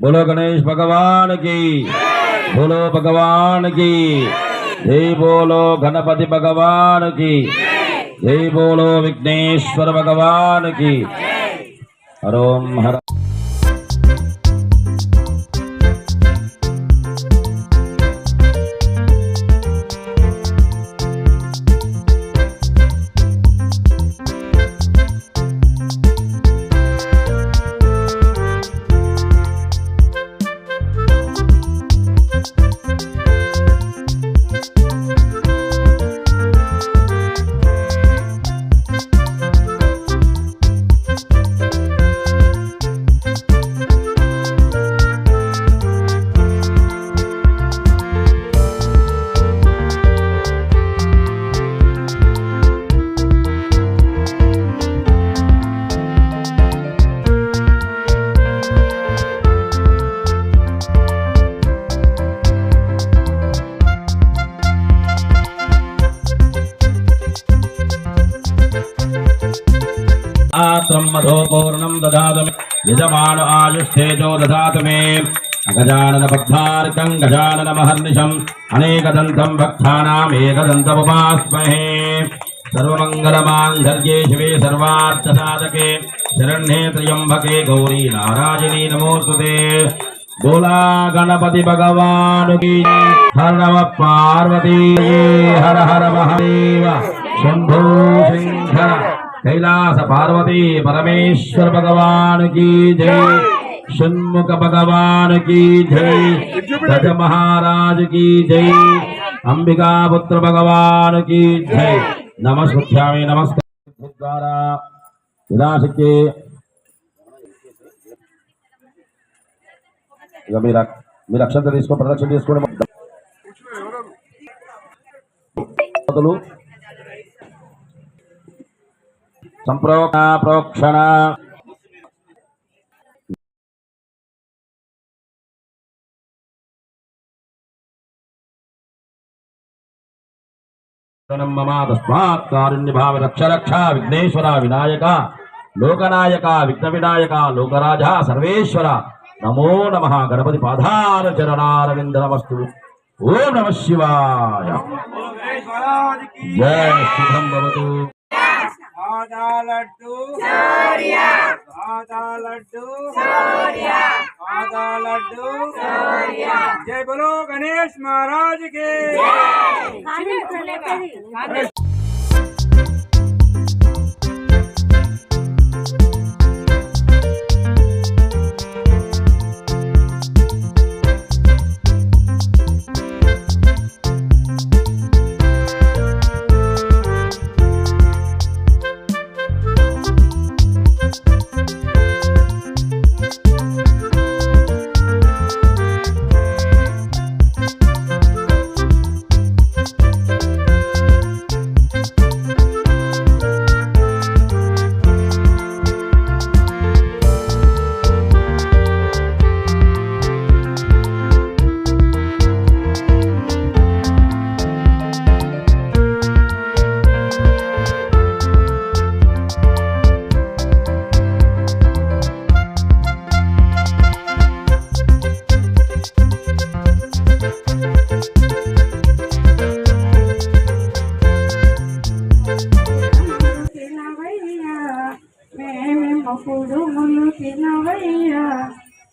बोलो गणेश भगवान की, बोलो भगवान की जय, बोलो गणपति भगवान की जय, बोलो विघ्नेश्वर भगवान की। हरोम हर मधो पूर्णं ददातु मे, यजमान आयुष्तेजो ददातु मे। गजानन पद्मार्कं गजानन महर्निशम् अनेकदन्तं भक्तानाम् एकदन्तमुपास्महे। सर्वमङ्गलमाङ्गल्ये शिवे सर्वार्थसाधके शरण्ये त्र्यम्बके गौरी नारायणी नमोस्तुते। बोला गणपति भगवान की, हर नमः पार्वती, हर हर महादेव शंभो शंकर। कैलास पार्वती परमेश्वर भगवान की जय, षण्मुख भगवान की जय, गज महाराज की जय, अंबिका पुत्र भगवान की जय। नमस्कृत्यामि नमस्कार द्वारा विनाशके మీరు అక్షంత తీసుకో, ప్రదక్షిణ చేసుకోవడం సంప్రోక్షణ మమ తస్మాత్ కారుణ్య భావ రక్ష రక్ష విఘ్నేశ్వర వినాయక లోకనాయక విఘ్న వినాయక లోకరాజ సర్వేశ్వర नमो नमः। गणपति पाधार चरणारविंद नमस्तु। ओम नमः शिवाय। जय शुभम भवतु। आधा लड्डू सौर्या, आधा लड्डू सौर्या, आधा लड्डू सौर्या। जय बोलो गणेश महाराज के जय।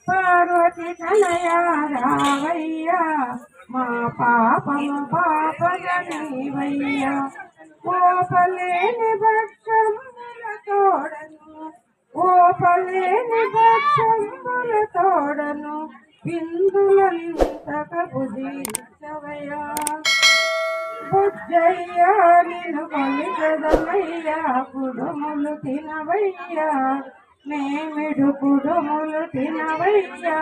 पार्वती तनया रावैया मा पापम पापगनीवैया ओ फलेनि भक्षंबुल तोडनु ओ फलेनि भक्षंबुल तोडनु बिंदुलंतक बुझिंचवया బుజ్జయ్యా నిన్ను కొలిచెదమయ్యా కుడుములు తినవయ్యా మేమిడు కుడుములు తినవయ్యా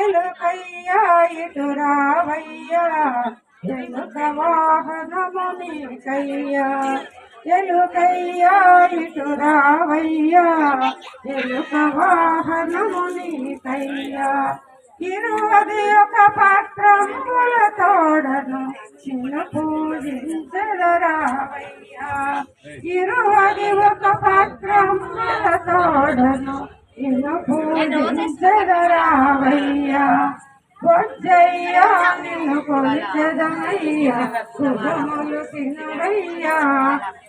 ఎలుకయ్యా ఇటు రావయ్యా ఎలుక వాహనము నీకయ్యా ఎలుకయ్యా ఇటు రావయ్యా ఎలుక వాహనము నీకయ్యా 21 పత్రంబుల తోడను చిన్న పూజించదరావయ్యా 21 పత్రంబుల తోడను నిన్ను పూజించదరావయ్యా బొజ్జయ్యా నిన్ను కొలిచెదమయ్యా కులములు తినవయ్యా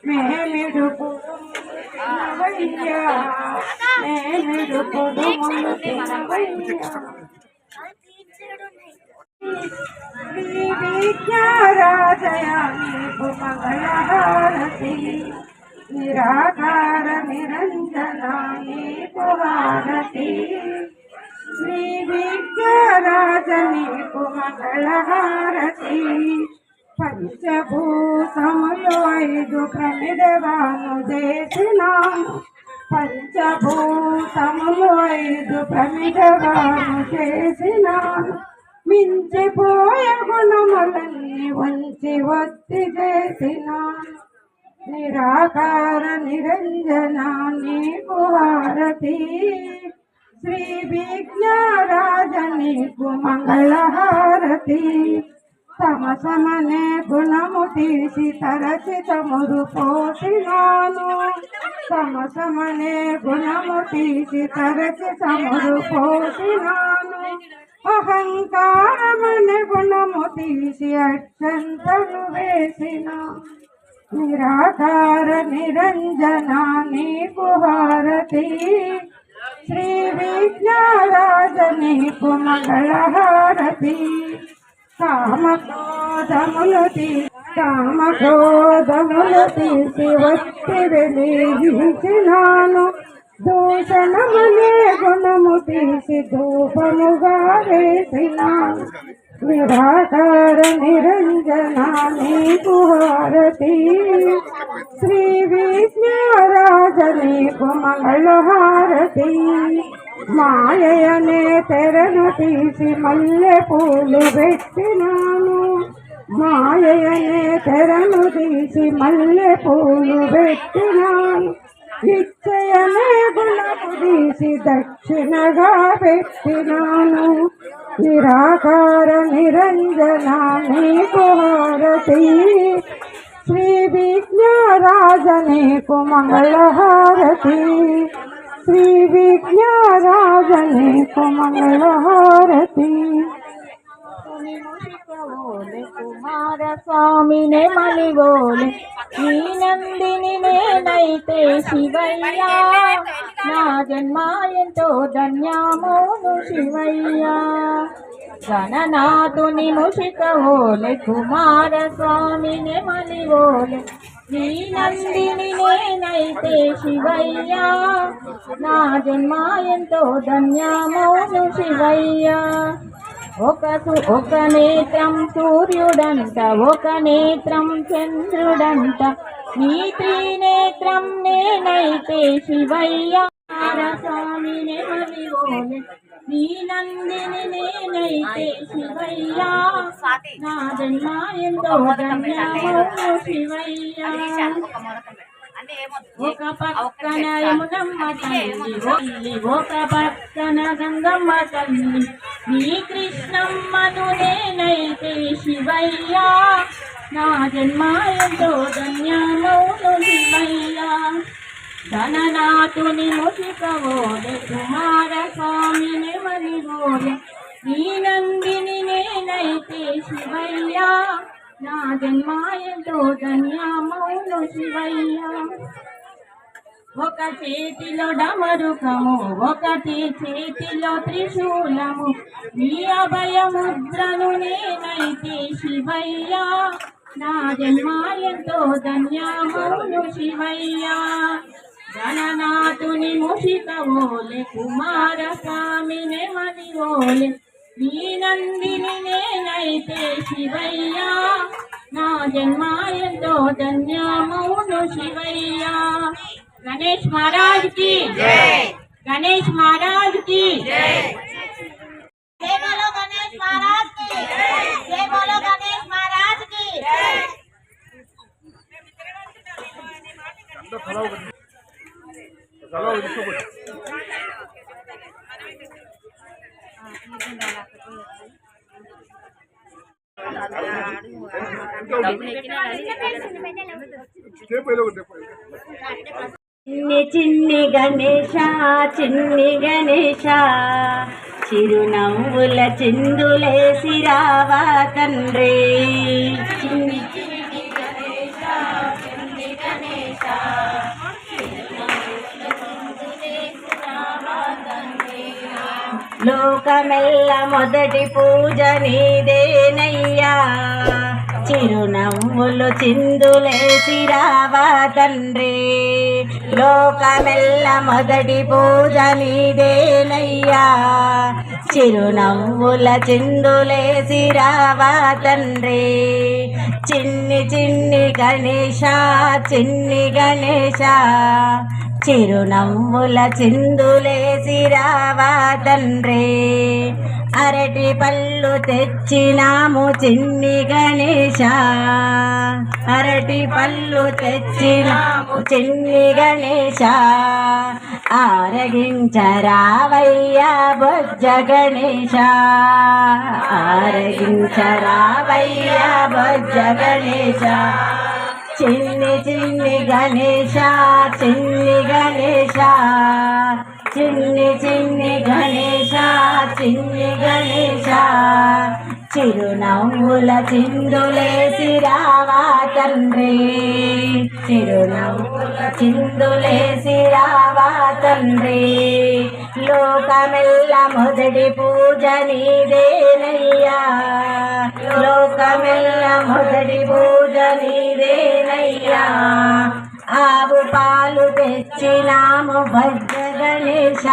మేమిడు కులములు తినవయ్యా మేమిడు కులములు తినవయ్యా శ్రీ విద్యారాజయ నీకు మంగళహారతి నిరాకార నిరంజన నీకు హారతి శ్రీ విద్యారాజ నీకు మంగళహారతి పంచభూతములు 5 ప్రమిదగాను చేసినాను పంచభూతములు 5 ప్రమిదగాను చేసినాను మించిపోయే గుణములన్నీ వంచి ఒత్తి చేసినాను నిరాకార నిరంజన నీకు హారతి శ్రీ విజ్ఞారాజ నీకు మంగళహారతి సమసమనే గుణము తీసి తరచితమురు పోసినాను సమసమనే గుణము తీసి తరచితమురు పోసినాను అహంకారమనే గుణము తీసి అక్షంతలు వేసిన నిరాకార నిరంజన నీకు హారతి శ్రీ విజ్ఞారాజ నీకు మంగళహారతి కామక్రోధములు తీసి వచ్చి వెలిగించినాను దూషణమనే గుణము తీసి ధూపముగా వేసినాను నిరాకార నిరంజన నీకు హారతి శ్రీ విజ్ఞారాజ నీకు మంగళహారతి మాయనే తెరను తీసి మల్లె పూలు పెట్టినాను మాయనే తెరను తీసి మల్లె పూలు పెట్టినాను ఇచ్చయనే గుణము తీసి దక్షిణగా పెట్టినాను నిరాకార నిరంజన నీకు హారతి శ్రీ విజ్ఞారాజ నీకు మంగళహారతి శ్రీ విజ్ఞారాజ నీకు మంగళహారతి కుమార స్వామినే మలిగోలే నీ నందిని నేనైతే శివయ్యా నా జన్మ ఎంతో ధన్యమోను శివయ్యా గణనాథుని ముషికవోలే కుమార స్వామినే మలిగోలే నీ నందిని నేనైతే శివయ్యా నా జన్మ ఎంతో ధన్యమోను శివయ్యా ఒక నేత్రం సూర్యుడంట ఒక నేత్రం చంద్రుడంట నీ త్రినేత్రం నేనైతే శివయ్యా స్వామిని మలిగోలే నీ నందిని నేనైతే శివయ్యా నా జన్మ ఎంతో ధన్యమోను శివయ్యా ఒక పక్కన యమునమ్మ తల్లి ఒక పక్కన గంగమ్మ తల్లి నీ కృష్ణమ్మను నేనైతే శివయ్యా నా జన్మ ఎంతో ధన్యమోను శివయ్యా ధననాథుని ముషికవోలే కుమార స్వామిని మలిగోలే నీ నందిని నేనైతే శివయ్యా నా జన్మ ఎంతో ధన్యమోను శివయ్యా ఒక చేతిలో డమరుకము ఒకటి చేతిలో త్రిశూలము నీ అభయముద్రను నేనైతే శివయ్యా నా జన్మ ఎంతో ధన్యమోను శివయ్యా గణనాథుని ముషికవోలే కుమార స్వామిని మలిగోలే నీ నందిని నేనైతే శివయ్యా నా జన్మ ఎంతో ధన్యమోను శివయ్యా गणेश महाराज की जय गणेश महाराज की जय जय बोलो गणेश महाराज की जय जय बोलो गणेश महाराज की जय చిన్ని చిన్ని గణేశ చిన్ని గణేశ చిరునవ్వుల చిందులేసి రావా తండ్రి చిన్ని చిన్ని గణేశ చిన్ని గణేశ లోకమెల్ల మొదటి పూజ నీదేనయ్యా చిరునవ్వులు చిందులేసి రావా తండ్రి లోకమెల్ల మొదటి పూజ నీదేనయ్యా చిరునవ్వుల చిందులేసి రావా తండ్రి చిన్ని చిన్ని గణేశ చిన్ని గణేశ చిరునవ్వుల చిందులేసి రావా తండ్రి అరటి పళ్ళు తెచ్చినాము చిన్ని గణేశ అరటి పళ్ళు తెచ్చినాము చిన్ని గణేశ ఆరగించరావయ్యా బొజ్జ గణేశ ఆరగించరావయ్యా బొజ్జ గణేశ చిన్ని చిన్ని గణేశ చిన్ని గణేశ చిన్ని చిన్ని గణేశ చిన్ని గణేశ చిరునవ్వుల చిందులేసి రావా తండ్రి చిరునవ్వుల చిందులేసి రావా తండ్రి లోకమెల్ల మొదటి పూజ నీదేనయ్యా లోకమెల్ల మొదటి పూజ నీదేనయ్యా ఆవు పాలు తెచ్చినాము భద్ర గణేశ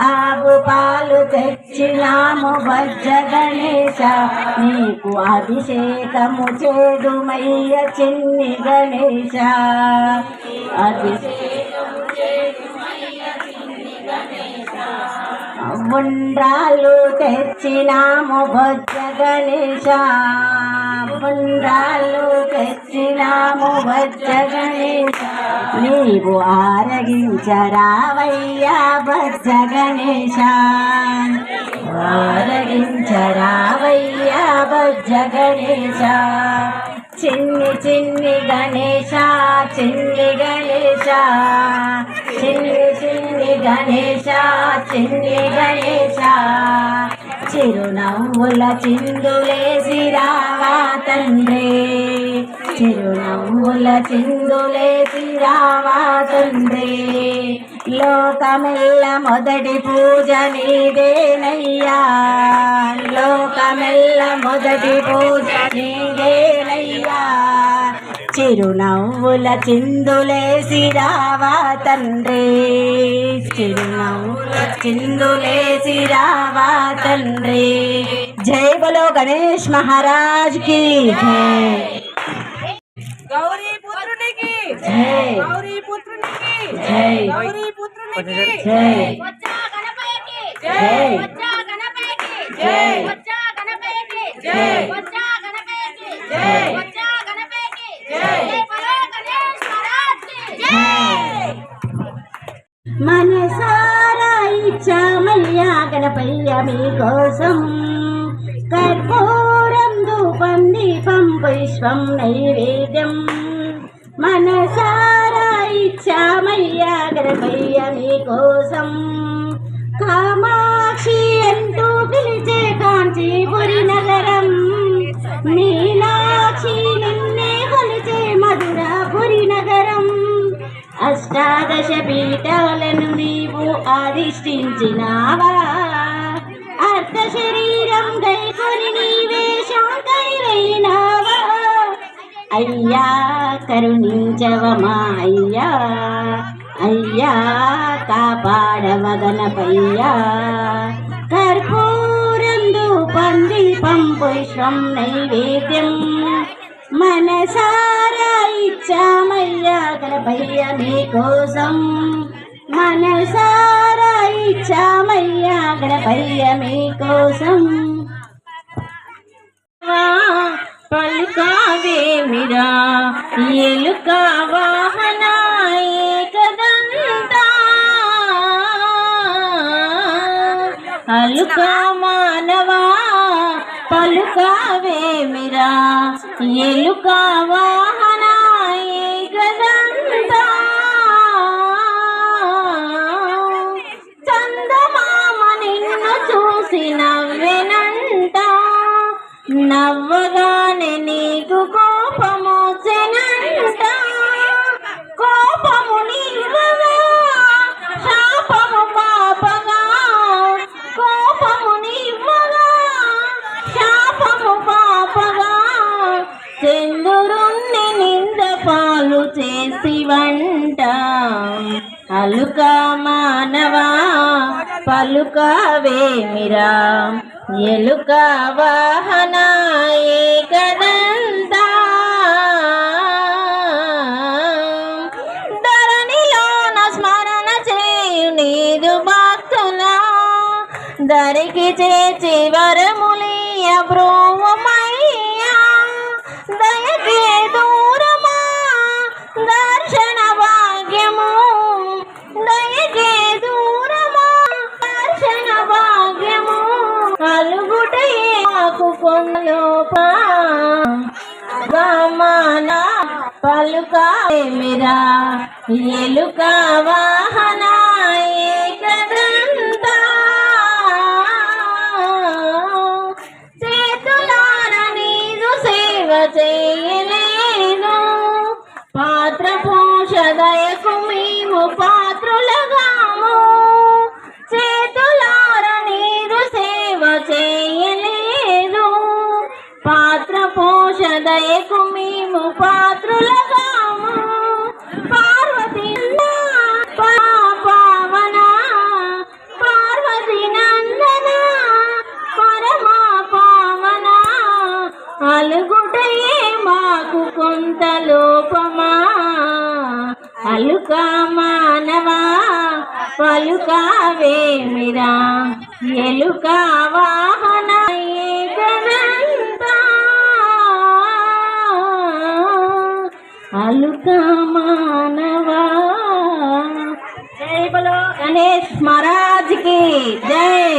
ఆవు పాలు తెచ్చినాము భద్ర గణేశ నీకు అభిషేకము చేదుమయ్య చిన్ని గణేశ అభిషేకము చేదుమయ్య చిన్ని గణేశ ఉండ్రాళ్ళు తెచ్చినాము భద్ర గణేశ ఉండ్రాళ్ళు తెచ్చినాము భద్ర గణేశ నీవు ఆరగించరావయ్యా భద్ర గణేశ ఆరగించరావయ్యా భద్ర గణేశ చిన్ని చిన్ని గణేశ చిన్ని గణేశ చిన్ని చిన్ని గణేశ చిన్ని గణేశ చిరునవ్వుల చిందులేసి రావా తండ్రి చిరునవ్వుల చిందులేసి రావా తండ్రి లోకమెల్ల మొదటి పూజ నీదేనయ్యా లోకమెల్ల మొదటి పూజ నీదేనయ్యా చిరునవ్వుల చిందులేసి రావా తండ్రి చిరునవ్వుల చిందులేసి రావా తండ్రి జై బలో గణేష్ మహారాజ్ కి జై గౌరీ పుత్రునికి జై గౌరీ పుత్రునికి జై గౌరీ పుత్రునికి జై వచ్చా గణపతికి జై వచ్చా గణపతికి జై వచ్చా గణపతికి జై వచ్చా గణపతికి జై వచ్చా గణపతికి జై జై బలో గణేష్ మహారాజ్ కి జై మనసారా ఇచ్చామయ్యా గణపయ్య మీకోసం కర్పూరం ధూపం దీపం పుష్పం నైవేద్యం మనసారా ఇచ్చామయ్యా గణపయ్య మీకోసం కామాక్షి అంటూ పిలిచే కాంచీపురి నగరం మీనాక్షి నిన్నే కొలిచే మధురాపురి నగరం అష్టాదశ పీఠాలను నీవు అధిష్ఠించినావా అర్ధ శరీరం గైకొని నీవే శాంతైవైనావా అయ్యా కరుణించవమా అయ్యా అయ్యా కాపాడవ గణపయ్యా కర్పూరం ధూపం దీపం పుష్పం నైవేద్యం మనసారా ఇచ్చామయ్యా గణపయ్య మీకోసం మనసారా ఇచ్చామయ్యా గణపయ్య మీకోసం పలుకావేమిరా ఎలుక వాహన ఏకదంతా అలుక మానవా పలుకావేమిరా ఎలుక వాహన ఏకదంతా నవ్వగానే నీకు కోపము వచ్చెనంట, కోపము నీవగా శాపము పాపగా, కోపము నీవగా శాపము పాపగా, చంద్రుణ్ణి నింద పాలు చేసి వంట, అలుక మానవా పలుకవేమిరా, ఎలుక వాహన ఏకదంతా, ధరణిలోన స్మరణ చేయు నీదు భక్తులా, దరికి చేర్చి వరములియ బ్రోవమయ్యా, దయకే దూరమా దర్శన భాగ్యము, దయకే దూరమా దర్శన భాగ్యము, అలుగుటయే మాకు కొండలోపా, గమన పలుకవేమిరా, ఎలుక వాహన ఏకదంతా, చేతులార నీదు సేవ చేయలేదు, పాత్ర పోషదయకు మేము పాత్రులగాము, చేతులార నీదు సేవ చేయలేదు, పాత్ర పోషదయకు మేము పాత్రులగాము, పార్వతి పావన పార్వతి నందన పరమా పావన, అలుగుటయే మాకు కొంత లోపమా, అలుక మానవా పలుకవేమిరా, ఎలుక వాహన ఏకదంతా, అలుక మానవా. జై బలో గణేష్ మహారాజ్ కి జై.